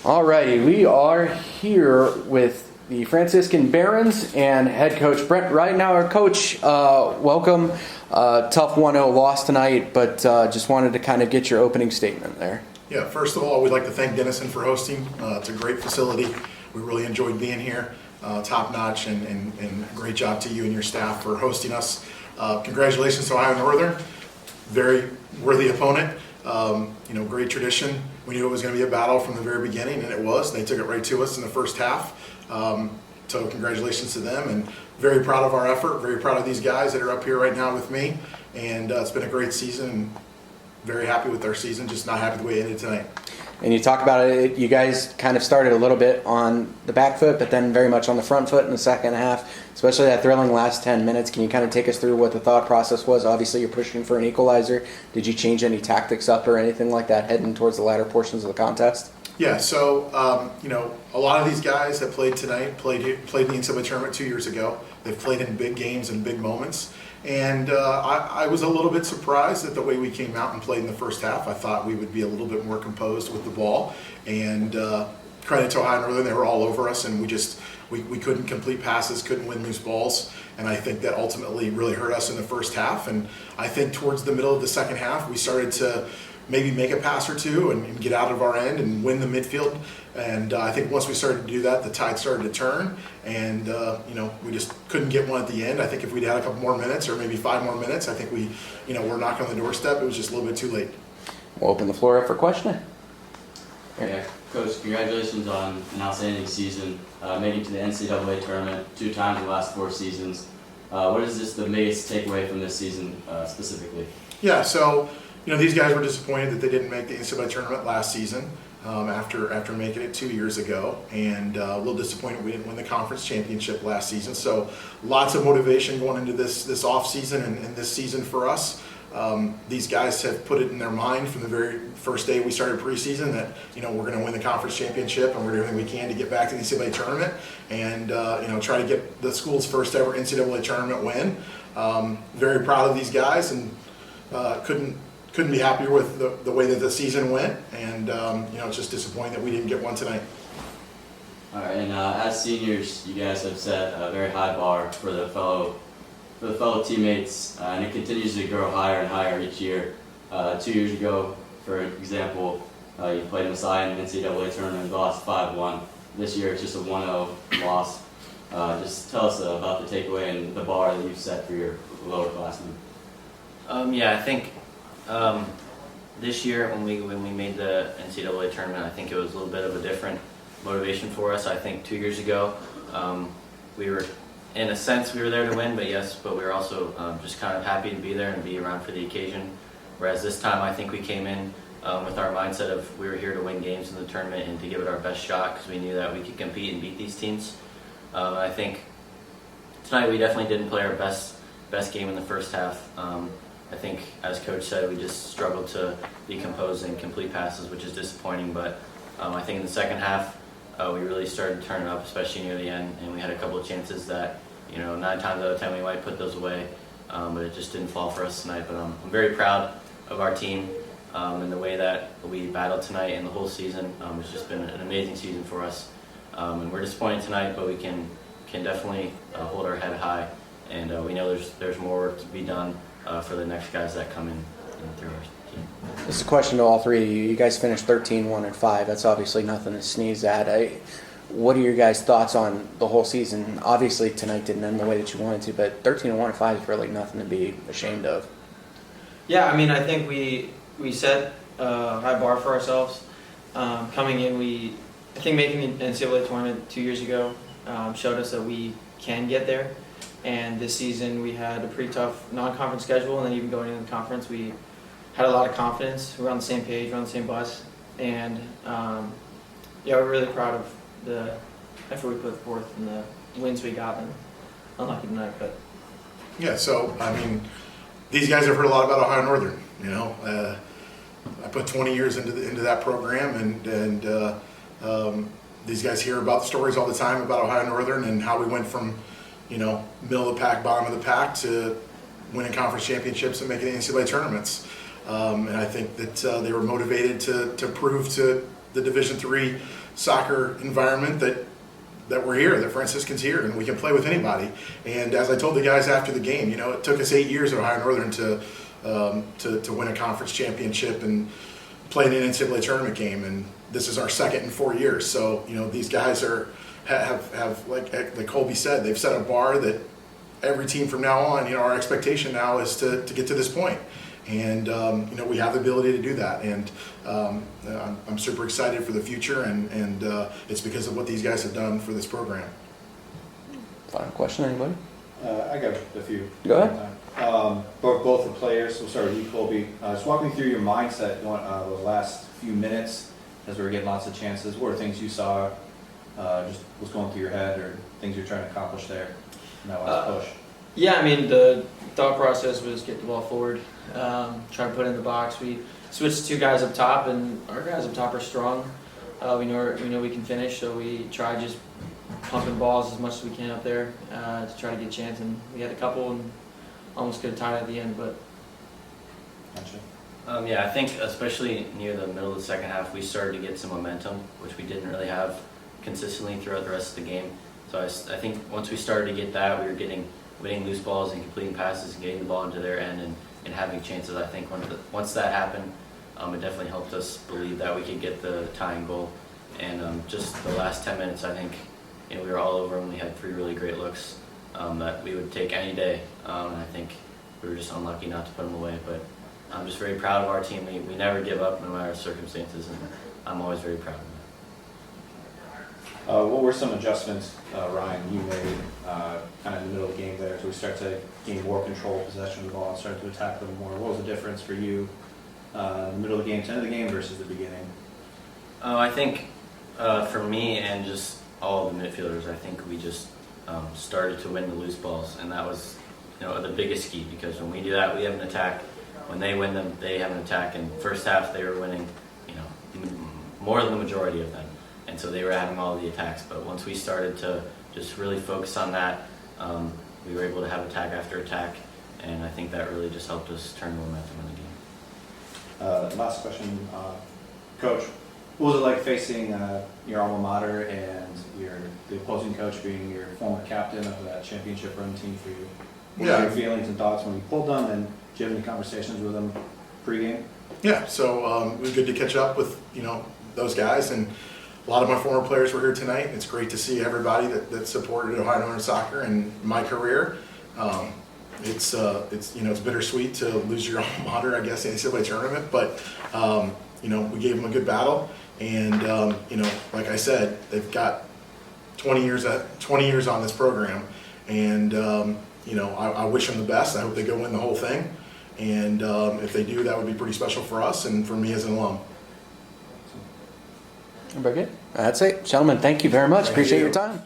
Alrighty, we are here with the Franciscan Barons and head coach Brent Ridenauer. Coach, welcome. Tough 1-0 loss tonight, but just wanted to kind of get your opening statement there. Yeah, first of all, we'd like to thank Denison for hosting. It's a great facility. We really enjoyed being here. Top notch, and great job to you and your staff for hosting us. Congratulations to Ohio Northern. Very worthy opponent. Great tradition. We knew it was going to be a battle from the very beginning, and it was. They took it right to us in the first half. So congratulations to them, and very proud of our effort. Very proud of these guys that are up here right now with me. And it's been a great season. And very happy with our season. Just not happy the way it ended tonight. And you talk about it, you guys kind of started a little bit on the back foot, but then very much on the front foot in the second half, especially that thrilling last 10 minutes. Can you kind of take us through what the thought process was? Obviously, you're pushing for an equalizer. Did you change any tactics up or anything like that heading towards the latter portions of the contest? Yeah, so, a lot of these guys that played tonight played in the NCAA tournament 2 years ago. They've played in big games and big moments. And I was a little bit surprised at the way we came out and played in the first half. I thought we would be a little bit more composed with the ball. And credit to Ohio Northern, they were all over us, and we couldn't complete passes, couldn't win loose balls. And I think that ultimately really hurt us in the first half. And I think towards the middle of the second half, we started to maybe make a pass or two and get out of our end and win the midfield. And I think once we started to do that, the tide started to turn, and we just couldn't get one at the end. I think if we'd had a couple more minutes or maybe 5 more minutes, I think we're knocking on the doorstep. It was just a little bit too late. We'll open the floor up for questioning. Yeah, Coach, congratulations on an outstanding season, making it to the NCAA tournament 2 times in the last 4 seasons. What is the biggest takeaway from this season specifically? Yeah, so these guys were disappointed that they didn't make the NCAA tournament last season. After making it 2 years ago, and a little disappointed we didn't win the conference championship last season. So lots of motivation going into this off season and this season for us. These guys have put it in their mind from the very first day we started preseason that we're going to win the conference championship, and we're doing everything we can to get back to the NCAA tournament and try to get the school's first ever NCAA tournament win. Very proud of these guys, and couldn't be happier with the way that the season went, and it's just disappointing that we didn't get one tonight. All right, and as seniors, you guys have set a very high bar for the fellow teammates, and it continues to grow higher and higher each year. 2 years ago, for example, you played Messiah in the NCAA tournament and lost 5-1. This year, it's just a 1-0 loss. Just tell us about the takeaway and the bar that you've set for your lower classmen. I think this year when we made the NCAA tournament, I think it was a little bit of a different motivation for us. I think 2 years ago, we were, in a sense, we were there to win, but we were also just kind of happy to be there and be around for the occasion. Whereas this time, I think we came in with our mindset of we were here to win games in the tournament and to give it our best shot, because we knew that we could compete and beat these teams. I think tonight we definitely didn't play our best game in the first half. I think, as Coach said, we just struggled to be composed and complete passes, which is disappointing. But I think in the second half, we really started to turn it up, especially near the end, and we had a couple of chances that, 9 times out of 10 we might put those away, but it just didn't fall for us tonight. But I'm very proud of our team and the way that we battled tonight and the whole season. It's just been an amazing season for us, and we're disappointed tonight, but we can definitely hold our head high, and we know there's more work to be done for the next guys that come in through our team. This is a question to all three of you. You guys finished 13-1-5. That's obviously nothing to sneeze at. What are your guys' thoughts on the whole season? Obviously tonight didn't end the way that you wanted to, but 13-1-5 is really nothing to be ashamed of. Yeah, I think we set a high bar for ourselves. Coming in, I think making the NCAA tournament 2 years ago showed us that we can get there. And this season we had a pretty tough non-conference schedule, and then even going into the conference we had a lot of confidence. We were on the same page, we were on the same bus, and we're really proud of the effort we put forth and the wins we got, and unlucky tonight, but. Yeah, so, these guys have heard a lot about Ohio Northern, I put 20 years into that program, and these guys hear about the stories all the time about Ohio Northern and how we went from middle of the pack, bottom of the pack, to winning conference championships and making NCAA tournaments. And I think that they were motivated to prove to the Division III soccer environment that we're here, that Franciscan's here, and we can play with anybody. And as I told the guys after the game, you know, it took us 8 years at Ohio Northern to win a conference championship and play in an NCAA tournament game, and this is our second in 4 years. So, you know, these guys have like Colby said, they've set a bar that every team from now on, you know, our expectation now is to get to this point. And, you know, we have the ability to do that. And I'm super excited for the future, and it's because of what these guys have done for this program. Final question, anybody? I got a few. Go ahead. Both the players, we'll start with you, Colby. Just walk me through your mindset those last few minutes as we were getting lots of chances. What are things you saw, just what's going through your head, or things you're trying to accomplish there in that last push? Yeah, I mean, the thought process was get the ball forward, try to put it in the box. We switched 2 guys up top, and our guys up top are strong. We know we can finish, so we try just pumping balls as much as we can up there to try to get a chance. And we had a couple and almost could have tied at the end, but. Gotcha. Yeah, I think especially near the middle of the second half, we started to get some momentum, which we didn't really have consistently throughout the rest of the game. So I think once we started to get that, we were winning loose balls and completing passes and getting the ball into their end and having chances. I think once that happened, it definitely helped us believe that we could get the tying goal. And just the last 10 minutes, I think, you know, we were all over them. We had 3 really great looks that we would take any day. And I think we were just unlucky not to put them away. But I'm just very proud of our team. We never give up no matter the circumstances, and I'm always very proud of them. What were some adjustments, Ryan, you made kind of in the middle of the game there, as we start to gain more control, possession of the ball, and start to attack them more? What was the difference for you in the middle of the game to end of the game versus the beginning? I think for me and just all of the midfielders, I think we just started to win the loose balls, and that was, you know, the biggest key, because when we do that, we have an attack. When they win them, they have an attack. And first half, they were winning, you know, more than the majority of them, and so they were having all the attacks. But once we started to just really focus on that, we were able to have attack after attack, and I think that really just helped us turn the momentum in the game. Last question, Coach. What was it like facing your alma mater and the opposing coach being your former captain of that championship run team for you? What were your feelings and thoughts when you pulled them, and did you have any conversations with them pregame? Yeah, so it was good to catch up with, you know, those guys, and a lot of my former players were here tonight. It's great to see everybody that supported Ohio Northern soccer and my career. It's you know, it's bittersweet to lose your alma mater, I guess, in the NCAA tournament, but you know, we gave them a good battle, and you know, like I said, they've got 20 years on this program, and you know, I wish them the best. I hope they go win the whole thing, and if they do, that would be pretty special for us and for me as an alum. Very good. That's it. Gentlemen, thank you very much. Thank Appreciate you. your time.